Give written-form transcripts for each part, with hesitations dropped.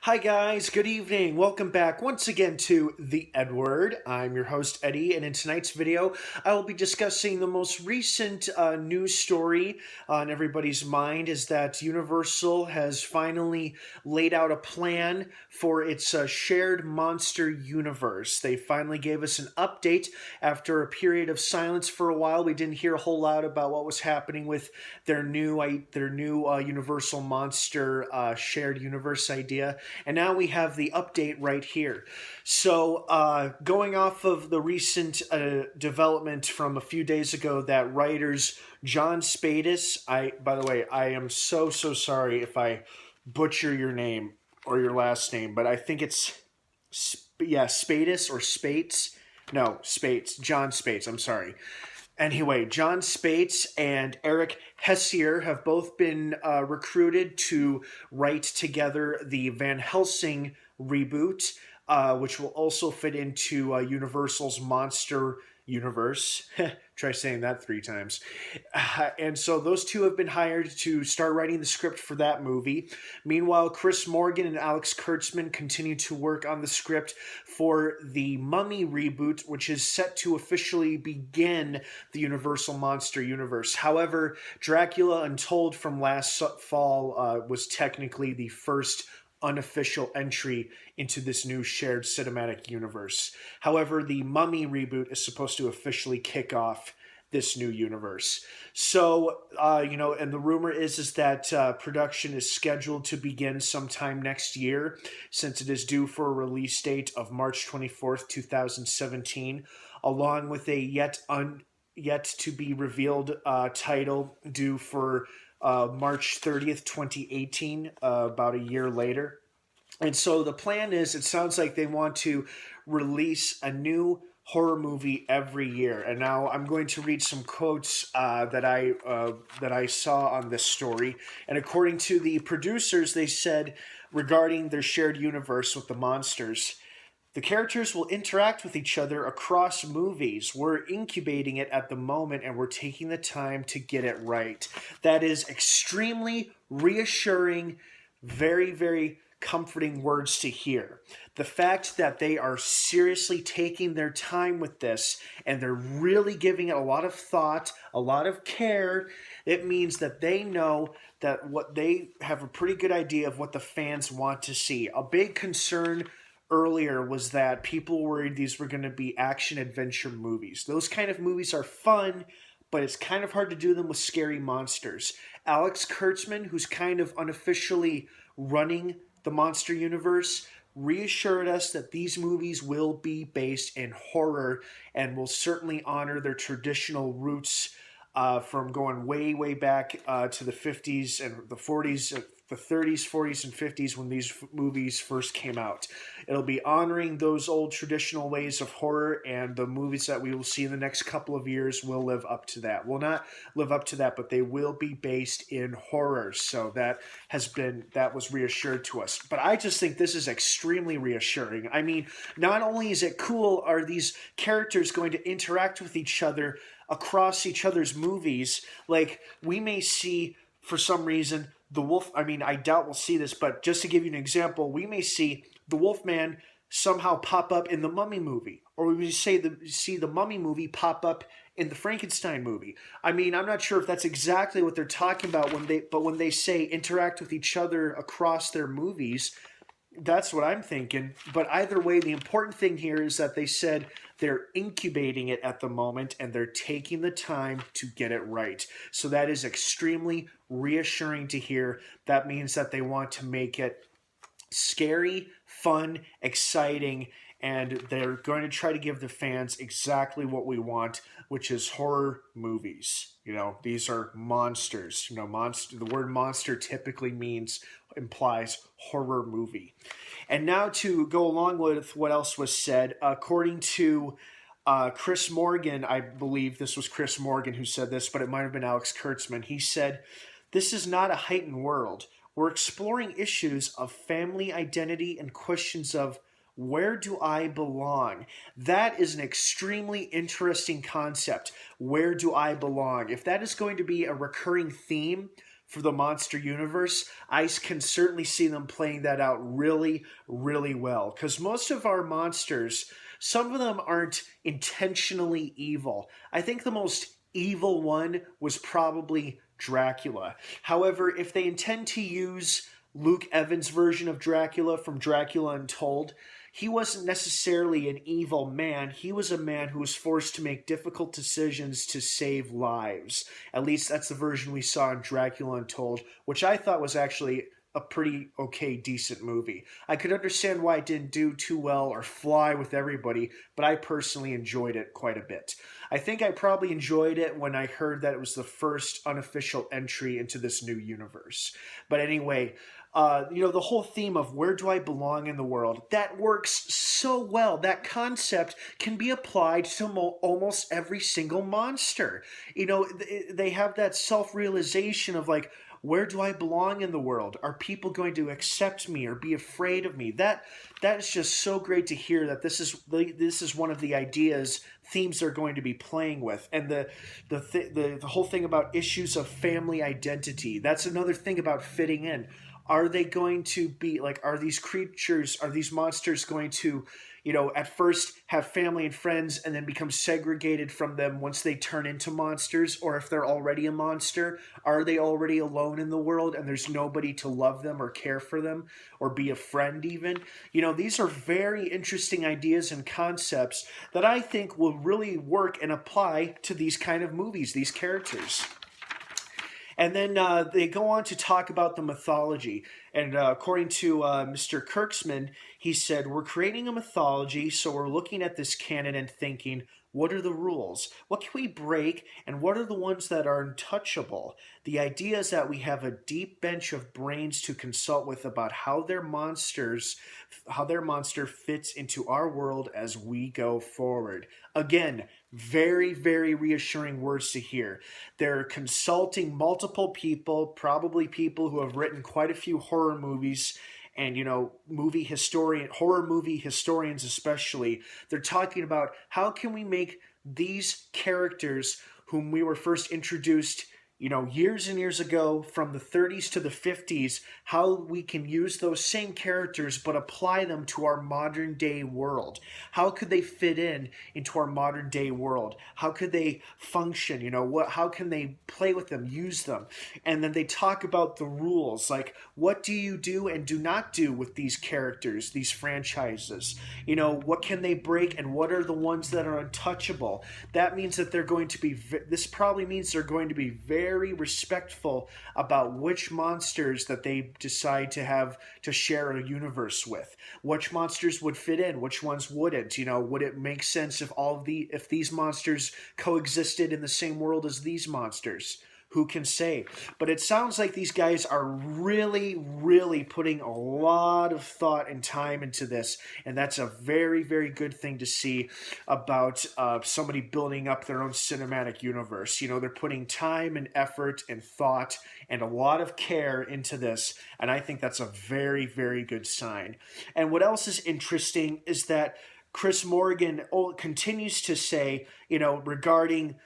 Hi guys, good evening. Welcome back once again to the EdWord. I'm your host Eddie, and in tonight's video, I will be discussing the most recent news story on everybody's mind is that Universal has finally laid out a plan for its shared monster universe. They finally gave us an update after a period of silence for a while. We didn't hear a whole lot about what was happening with their new Universal monster shared universe idea. And now we have the update right here. So, going off of the recent development from a few days ago, that writers John Spadis, by the way, I am so sorry if I butcher your name or your last name, but I think it's Spadis or Spates. No, Spates. John Spates. I'm sorry. Anyway, John Spates and Eric Hessier have both been recruited to write together the Van Helsing reboot, which will also fit into Universal's monster universe. Try saying that 3 times. And so those two have been hired to start writing the script for that movie. Meanwhile, Chris Morgan and Alex Kurtzman continue to work on the script for the Mummy reboot, which is set to officially begin the Universal Monster Universe. However, Dracula Untold from last fall was technically the first unofficial entry into this new shared cinematic universe. However, the Mummy reboot is supposed to officially kick off this new universe. So, and the rumor is that production is scheduled to begin sometime next year, since it is due for a release date of March 24th, 2017, along with a yet to be revealed title due for March 30th, 2018, about a year later. And so the plan is, it sounds like they want to release a new horror movie every year. And now I'm going to read some quotes that I saw on this story. And according to the producers, they said regarding their shared universe with the monsters, the characters will interact with each other across movies. We're incubating it at the moment and we're taking the time to get it right. That is extremely reassuring, very comforting words to hear. The fact that they are seriously taking their time with this and they're really giving it a lot of thought, a lot of care, it means that they know that what they have a pretty good idea of what the fans want to see. A big concern earlier was that people worried these were going to be action adventure movies. Those kind of movies are fun, but it's kind of hard to do them with scary monsters. Alex Kurtzman, who's kind of unofficially running the monster universe, reassured us that these movies will be based in horror and will certainly honor their traditional roots from going way back to the 50s and the 40s, the 30s, 40s, and 50s when these movies first came out. It'll be honoring those old traditional ways of horror, and the movies that we will see in the next couple of years will live up to that. Will not live up to that, but they will be based in horror. So that was reassured to us. But I just think this is extremely reassuring. I mean, not only is it cool, are these characters going to interact with each other across each other's movies? Like, we may see, for some reason, the Wolf, I mean, I doubt we'll see this, but just to give you an example, we may see the Wolfman somehow pop up in the Mummy movie, or we may see the Mummy movie pop up in the Frankenstein movie. I mean, I'm not sure if that's exactly what they're talking about when they say interact with each other across their movies. That's what I'm thinking. But either way, the important thing here is that they said they're incubating it at the moment and they're taking the time to get it right. So that is extremely reassuring to hear. That means that they want to make it scary, fun, exciting, and they're going to try to give the fans exactly what we want, which is horror movies. You know, these are monsters. You know, the word monster typically implies horror movie. And now to go along with what else was said, according to Chris Morgan, I believe this was Chris Morgan who said this, but it might have been Alex Kurtzman. He said, "This is not a heightened world. We're exploring issues of family identity and questions of where do I belong?" That is an extremely interesting concept. Where do I belong? If that is going to be a recurring theme for the monster universe, I can certainly see them playing that out really, really well. Because most of our monsters, some of them aren't intentionally evil. I think the most evil one was probably Dracula. However, if they intend to use Luke Evans' version of Dracula from Dracula Untold, he wasn't necessarily an evil man. He was a man who was forced to make difficult decisions to save lives. At least that's the version we saw in Dracula Untold, which I thought was actually a pretty okay, decent movie. I could understand why it didn't do too well or fly with everybody, but I personally enjoyed it quite a bit. I think I probably enjoyed it when I heard that it was the first unofficial entry into this new universe. But anyway, the whole theme of where do I belong in the world, that works so well. That concept can be applied to almost every single monster. They have that self-realization of like, where do I belong in the world? Are people going to accept me or be afraid of me? That is just so great to hear that this is one of the themes they're going to be playing with, and the whole thing about issues of family identity. That's another thing about fitting in. Are they going to be like, are these monsters going to, at first have family and friends and then become segregated from them once they turn into monsters? Or if they're already a monster, are they already alone in the world and there's nobody to love them or care for them or be a friend even? These are very interesting ideas and concepts that I think will really work and apply to these kind of movies, these characters. And then they go on to talk about the mythology. And according to Mr. Kirksman, he said, we're creating a mythology, so we're looking at this canon and thinking, what are the rules? What can we break? And what are the ones that are untouchable? The idea is that we have a deep bench of brains to consult with about how their monster fits into our world as we go forward. Again, very, very reassuring words to hear. They're consulting multiple people, probably people who have written quite a few horror movies, and horror movie historians especially. They're talking about how can we make these characters whom we were first introduced years and years ago, from the 30s to the 50s, how we can use those same characters but apply them to our modern day world. How could they fit into our modern day world? How could they function? How can they play with them, use them? And then they talk about the rules, like what do you do and do not do with these characters, these franchises? What can they break and what are the ones that are untouchable? That means that this probably means they're going to be very respectful about which monsters that they decide to share a universe with. Which monsters would fit in, which ones wouldn't. Would it make sense if these monsters coexisted in the same world as these monsters? Who can say? But it sounds like these guys are really, really putting a lot of thought and time into this, and that's a very, very good thing to see about somebody building up their own cinematic universe. They're putting time and effort and thought and a lot of care into this, and I think that's a very, very good sign. And what else is interesting is that Chris Morgan continues to say, regarding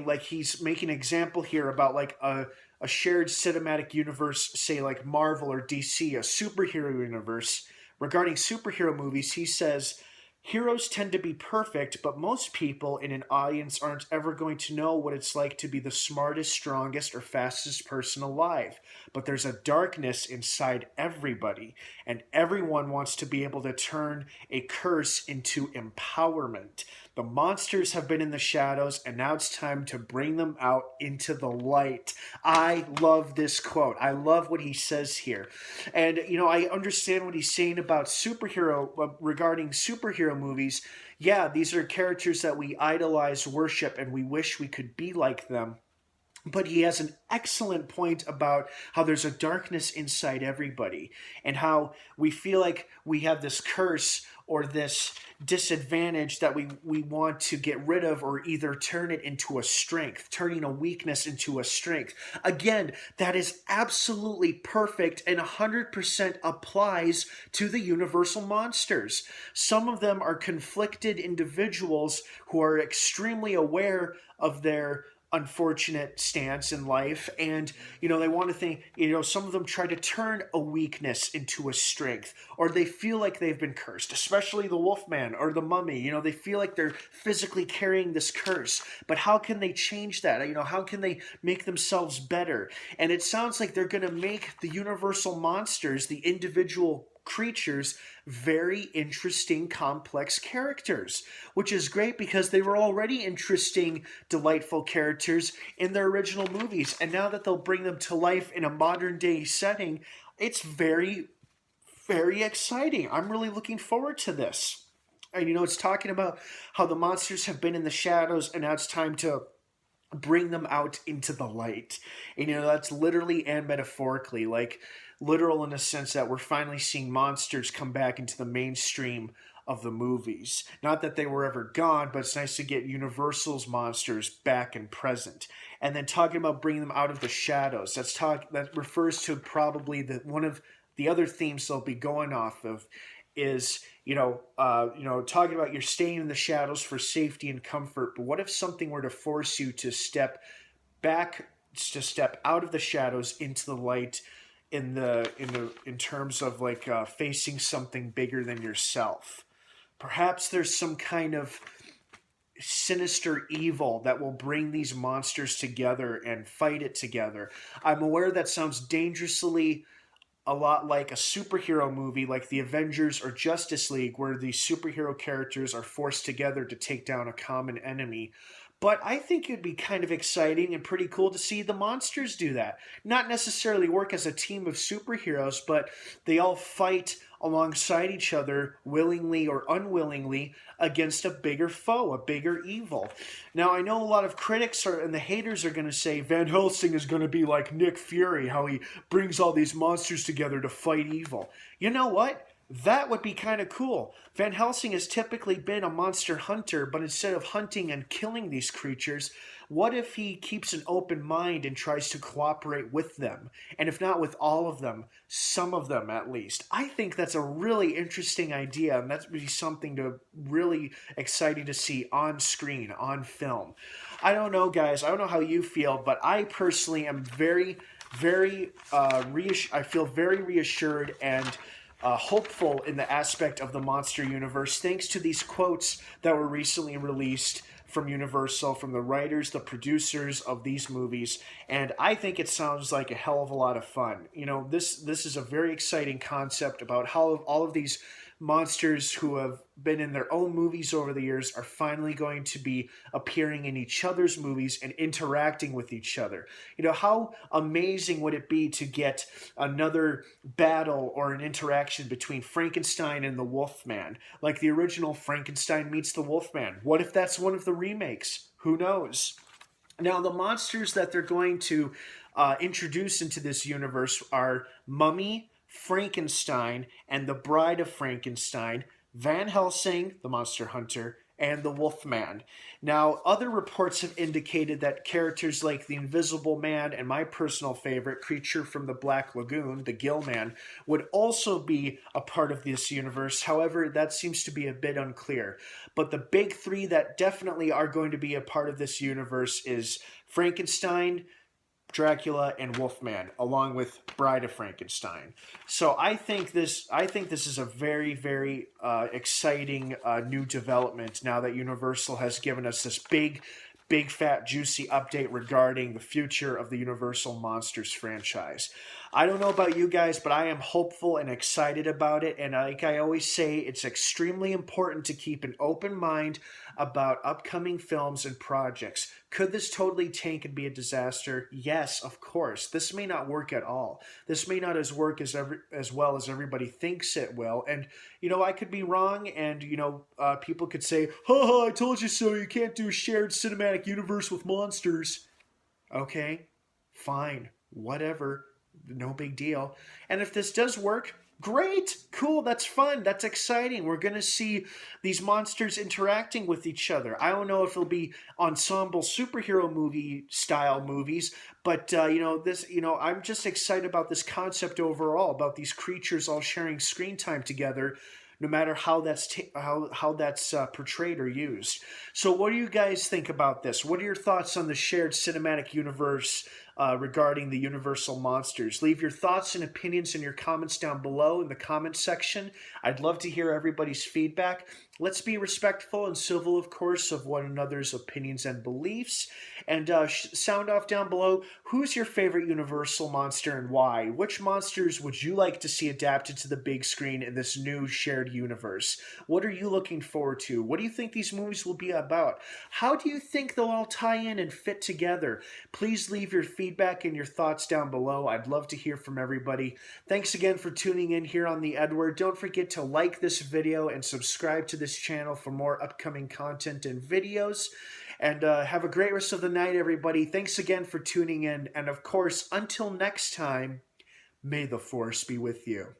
like he's making an example here about like a shared cinematic universe, say like Marvel or DC, a superhero universe. Regarding superhero movies, he says, heroes tend to be perfect, but most people in an audience aren't ever going to know what it's like to be the smartest, strongest, or fastest person alive. But there's a darkness inside everybody, and everyone wants to be able to turn a curse into empowerment. The monsters have been in the shadows, and now it's time to bring them out into the light. I love this quote. I love what he says here. And, I understand what he's saying about regarding superhero movies. Yeah, these are characters that we idolize, worship, and we wish we could be like them. But he has an excellent point about how there's a darkness inside everybody and how we feel like we have this curse or this disadvantage that we want to get rid of, or either turn it into a strength, turning a weakness into a strength. Again, that is absolutely perfect and 100% applies to the universal monsters. Some of them are conflicted individuals who are extremely aware of their unfortunate stance in life, and they want to think, some of them try to turn a weakness into a strength, or they feel like they've been cursed, especially the Wolfman or the Mummy. They feel like they're physically carrying this curse, but how can they change that? How can they make themselves better? And it sounds like they're going to make the universal monsters, the individual creatures, very interesting, complex characters, which is great because they were already interesting, delightful characters in their original movies. And now that they'll bring them to life in a modern day setting, it's very, very exciting. I'm really looking forward to this. And it's talking about how the monsters have been in the shadows and now it's time to bring them out into the light. And that's literally and metaphorically, like literal in the sense that we're finally seeing monsters come back into the mainstream of the movies. Not that they were ever gone, but it's nice to get Universal's monsters back and present. And then talking about bringing them out of the shadows, that refers to probably one of the other themes they'll be going off of is talking about you're staying in the shadows for safety and comfort, but what if something were to force you to step back, to step out of the shadows into the light, in terms of like facing something bigger than yourself? Perhaps there's some kind of sinister evil that will bring these monsters together and fight it together. I'm aware that sounds dangerously a lot like a superhero movie like the Avengers or Justice League, where these superhero characters are forced together to take down a common enemy. But I think it'd be kind of exciting and pretty cool to see the monsters do that. Not necessarily work as a team of superheroes, but they all fight alongside each other, willingly or unwillingly, against a bigger foe, a bigger evil. Now, I know a lot of critics and the haters are going to say Van Helsing is going to be like Nick Fury, how he brings all these monsters together to fight evil. You know what? That would be kind of cool. Van Helsing has typically been a monster hunter, but instead of hunting and killing these creatures, what if he keeps an open mind and tries to cooperate with them? And if not with all of them, some of them at least. I think that's a really interesting idea, and that would be something to really exciting to see on screen, on film. I don't know, guys. I don't know how you feel, but I personally am very, very, I feel very reassured and hopeful in the aspect of the monster universe, thanks to these quotes that were recently released from Universal, from the writers, the producers of these movies, and I think it sounds like a hell of a lot of fun. This is a very exciting concept about how all of these monsters who have been in their own movies over the years are finally going to be appearing in each other's movies and interacting with each other. How amazing would it be to get another battle or an interaction between Frankenstein and the Wolfman, like the original Frankenstein meets the Wolfman? What if that's one of the remakes? Who knows? Now, the monsters that they're going to introduce into this universe are Mummy, Frankenstein, and the Bride of Frankenstein, Van Helsing, the monster hunter, and the Wolfman. Now, other reports have indicated that characters like the Invisible Man and my personal favorite, Creature from the Black Lagoon, the Gill Man, would also be a part of this universe. However, that seems to be a bit unclear. But the big three that definitely are going to be a part of this universe is Frankenstein, Dracula, and Wolfman, along with Bride of Frankenstein. So I think this is a very, very exciting new development now that Universal has given us this big, fat, juicy update regarding the future of the Universal Monsters franchise. I don't know about you guys, but I am hopeful and excited about it. And like I always say, it's extremely important to keep an open mind about upcoming films and projects. Could this totally tank and be a disaster? Yes, of course. This may not work at all. This may not work as well as everybody thinks it will. And, I could be wrong, and, people could say, ha ha, I told you so, you can't do a shared cinematic universe with monsters. Okay, fine, whatever, no big deal. And if this does work, great, cool, that's fun, that's exciting. We're going to see these monsters interacting with each other. I don't know if it'll be ensemble superhero movie style movies, but I'm just excited about this concept overall, about these creatures all sharing screen time together, no matter how that's portrayed or used. So, what do you guys think about this? What are your thoughts on the shared cinematic universe regarding the Universal monsters? Leave your thoughts and opinions in your comments down below in the comments section. I'd love to hear everybody's feedback. Let's be respectful and civil, of course, of one another's opinions and beliefs. And sound off down below, who's your favorite Universal monster and why? Which monsters would you like to see adapted to the big screen in this new shared universe? What are you looking forward to? What do you think these movies will be about? How do you think they'll all tie in and fit together? Please leave your feedback and your thoughts down below. I'd love to hear from everybody. Thanks again for tuning in here on the EdWord. Don't forget to like this video and subscribe to this channel for more upcoming content and videos. And have a great rest of the night, everybody. Thanks again for tuning in. And of course, until next time, may the force be with you.